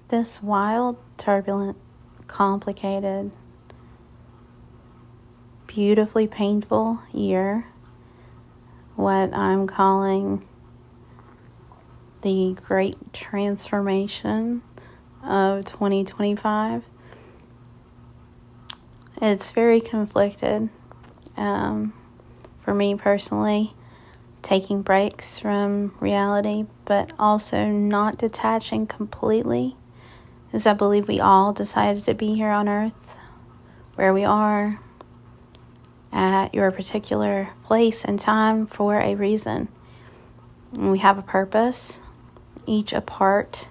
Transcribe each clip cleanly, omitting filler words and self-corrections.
This wild, turbulent, complicated, beautifully painful year, what I'm calling the Great Transformation of 2025. It's very conflicted. For me personally, taking breaks from reality, but also not detaching completely, as I believe we all decided to be here on Earth, where we are, at your particular place and time for a reason. And we have a purpose, each a part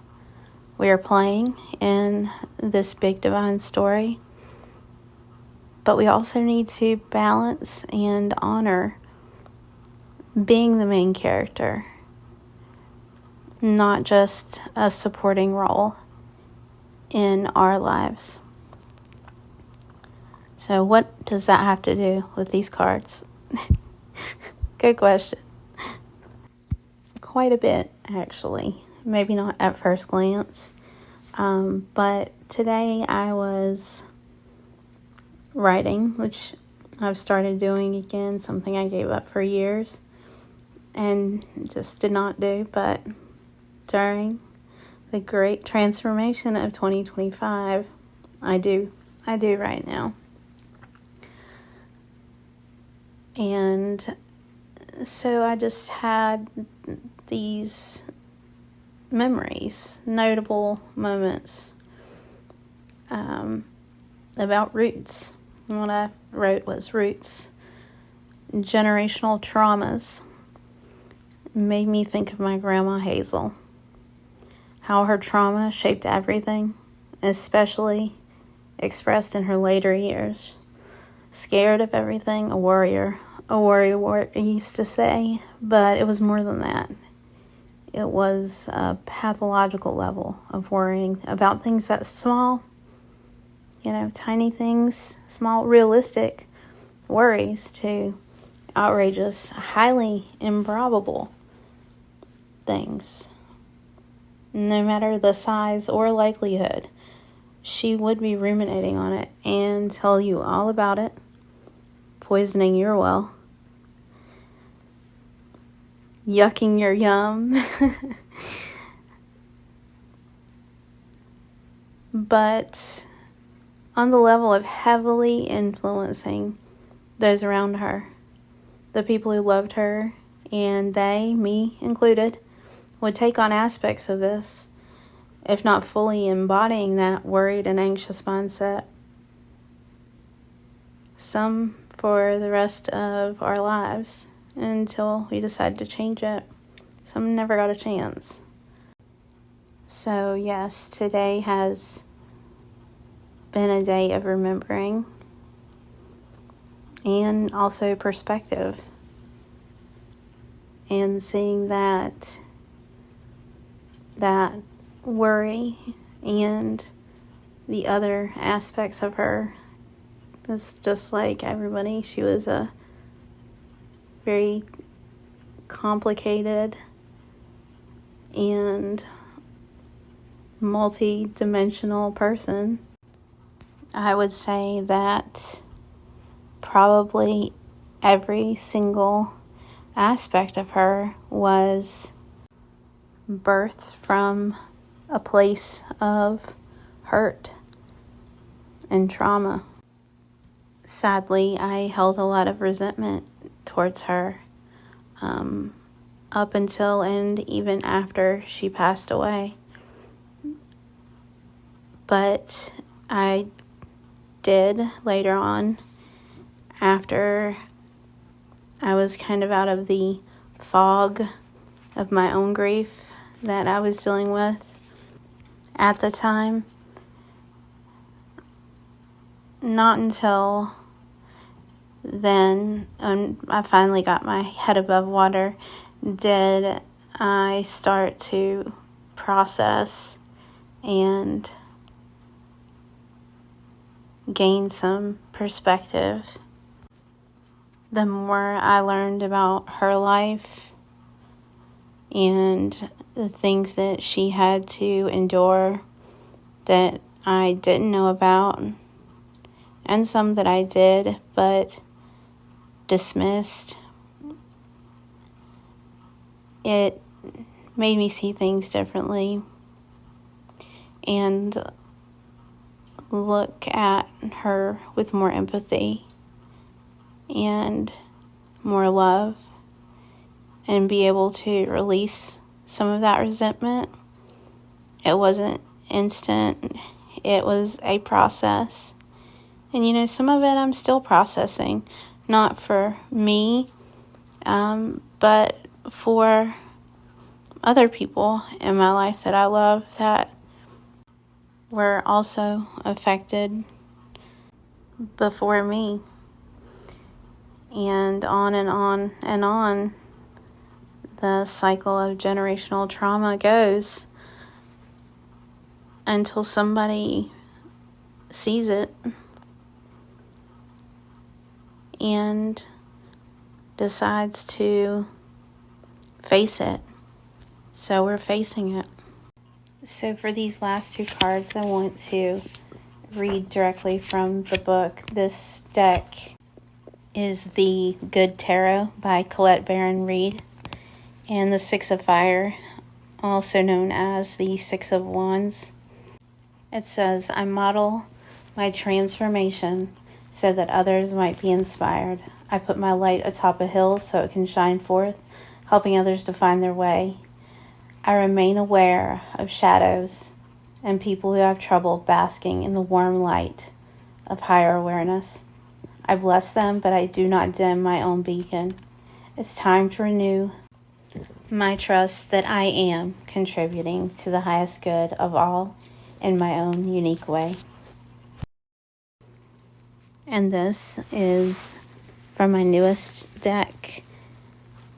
we are playing in this big divine story. But we also need to balance and honor being the main character, not just a supporting role in our lives. So what does that have to do with these cards? Good question. Quite a bit, actually. Maybe not at first glance. But today I was writing, which I've started doing again, something I gave up for years and just did not do. But during the Great Transformation of 2025, I do right now. And so I just had these memories, notable moments about roots. What I wrote was roots, generational traumas. It made me think of my grandma Hazel, how her trauma shaped everything, especially expressed in her later years. Scared of everything, a warrior, I used to say, but it was more than that. It was a pathological level of worrying about things that's small, tiny things, small, realistic worries to outrageous, highly improbable things. No matter the size or likelihood, she would be ruminating on it and tell you all about it, poisoning your well, yucking your yum. But on the level of heavily influencing those around her, the people who loved her, and they, me included, would take on aspects of this, if not fully embodying that worried and anxious mindset. Some for the rest of our lives until we decided to change it. Some never got a chance. So yes, today has been a day of remembering and also perspective, and seeing that worry and the other aspects of her is just like everybody. She was a very complicated and multi-dimensional person. I would say that probably every single aspect of her was birthed from a place of hurt and trauma. Sadly, I held a lot of resentment towards her up until and even after she passed away. But I did later on, after I was kind of out of the fog of my own grief that I was dealing with at the time. Not until then, I finally got my head above water, did I start to process and gain some perspective. The more I learned about her life and the things that she had to endure that I didn't know about, and some that I did but dismissed. It made me see things differently and look at her with more empathy and more love, and be able to release some of that resentment. It wasn't instant. It was a process. And some of it I'm still processing. Not for me, but for other people in my life that I love that were also affected before me. And on and on and on, the cycle of generational trauma goes until somebody sees it and decides to face it. So we're facing it. So for these last two cards, I want to read directly from the book. This deck is the Good Tarot by Colette Baron-Reid, and the Six of Fire, also known as the Six of Wands. It says, I model my transformation so that others might be inspired. I put my light atop a hill so it can shine forth, helping others to find their way. I remain aware of shadows and people who have trouble basking in the warm light of higher awareness. I bless them, but I do not dim my own beacon. It's time to renew my trust that I am contributing to the highest good of all in my own unique way. And this is from my newest deck,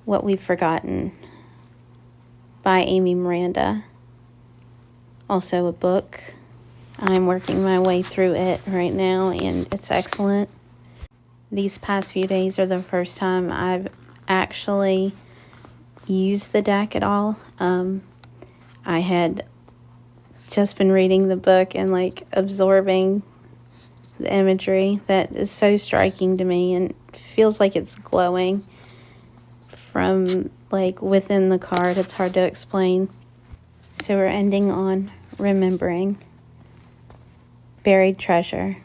What We've Forgotten, by Amy Miranda. Also a book. I'm working my way through it right now, and it's excellent. These past few days are the first time I've actually used the deck at all. I had just been reading the book and absorbing the imagery that is so striking to me, and feels like it's glowing from within the card. It's hard to explain. So we're ending on remembering. Buried treasure.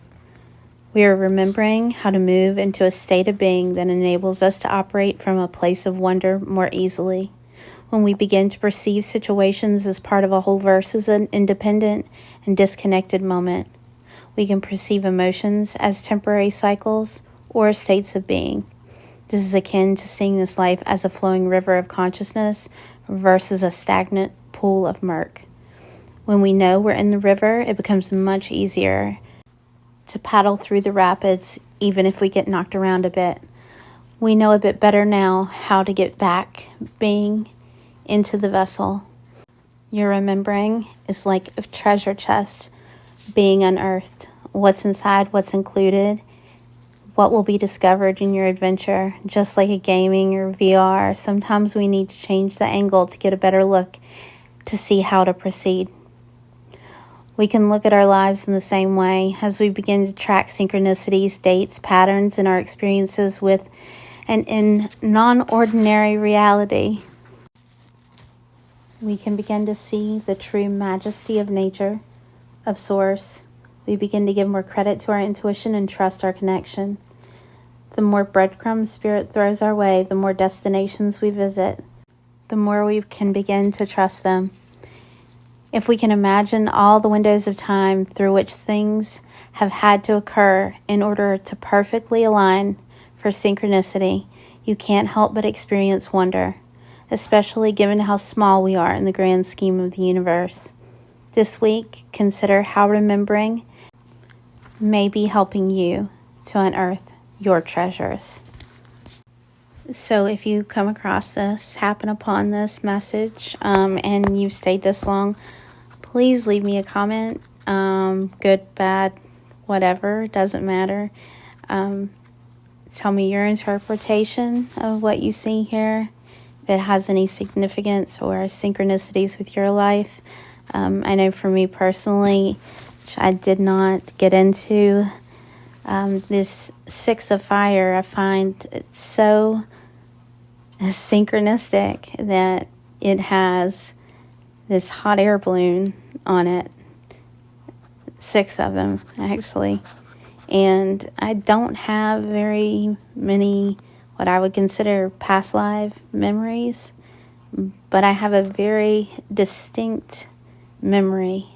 We are remembering how to move into a state of being that enables us to operate from a place of wonder more easily. When we begin to perceive situations as part of a whole versus an independent and disconnected moment, we can perceive emotions as temporary cycles or states of being. This is akin to seeing this life as a flowing river of consciousness versus a stagnant pool of murk. When we know we're in the river, it becomes much easier to paddle through the rapids, even if we get knocked around a bit. We know a bit better now how to get back being into the vessel. Your remembering is like a treasure chest being unearthed. What's inside, what's included, what will be discovered in your adventure. Just like a gaming or VR, sometimes we need to change the angle to get a better look to see how to proceed. We can look at our lives in the same way as we begin to track synchronicities, dates, patterns, and our experiences with and in non-ordinary reality. We can begin to see the true majesty of nature, of source. We begin to give more credit to our intuition and trust our connection. The more breadcrumbs Spirit throws our way, the more destinations we visit, the more we can begin to trust them. If we can imagine all the windows of time through which things have had to occur in order to perfectly align for synchronicity, you can't help but experience wonder, especially given how small we are in the grand scheme of the universe. This week, consider how remembering may be helping you to unearth your treasures. So if you come across this, happen upon this message, and you've stayed this long, please leave me a comment. Good, bad, whatever, doesn't matter. Tell me your interpretation of what you see here. If it has any significance or synchronicities with your life, I know for me personally, which I did not get into, this 6 of fire, I find it's so synchronistic that it has this hot air balloon on it. 6 of them, actually. And I don't have very many what I would consider past life memories, but I have a very distinct memory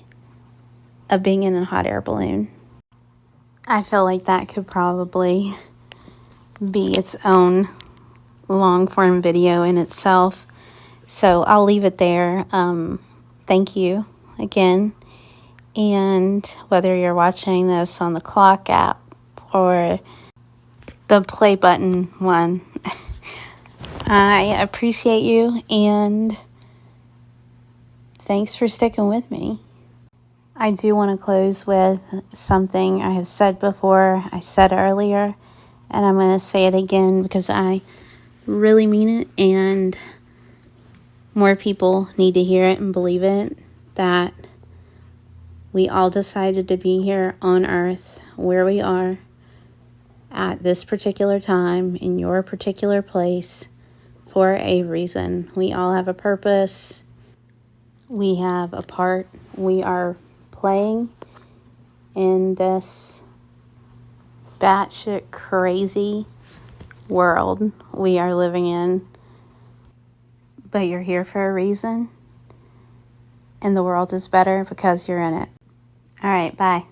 of being in a hot air balloon. I feel like that could probably be its own long form video in itself. So I'll leave it there. Thank you again. And whether you're watching this on the clock app or the play button one, I appreciate you and thanks for sticking with me. I do want to close with something I have said before, I said earlier, and I'm going to say it again because I really mean it, and more people need to hear it and believe it, that we all decided to be here on Earth, where we are, at this particular time, in your particular place, for a reason. We all have a purpose. We have a part we are playing in this batshit crazy world we are living in. But you're here for a reason, and the world is better because you're in it. All right, bye.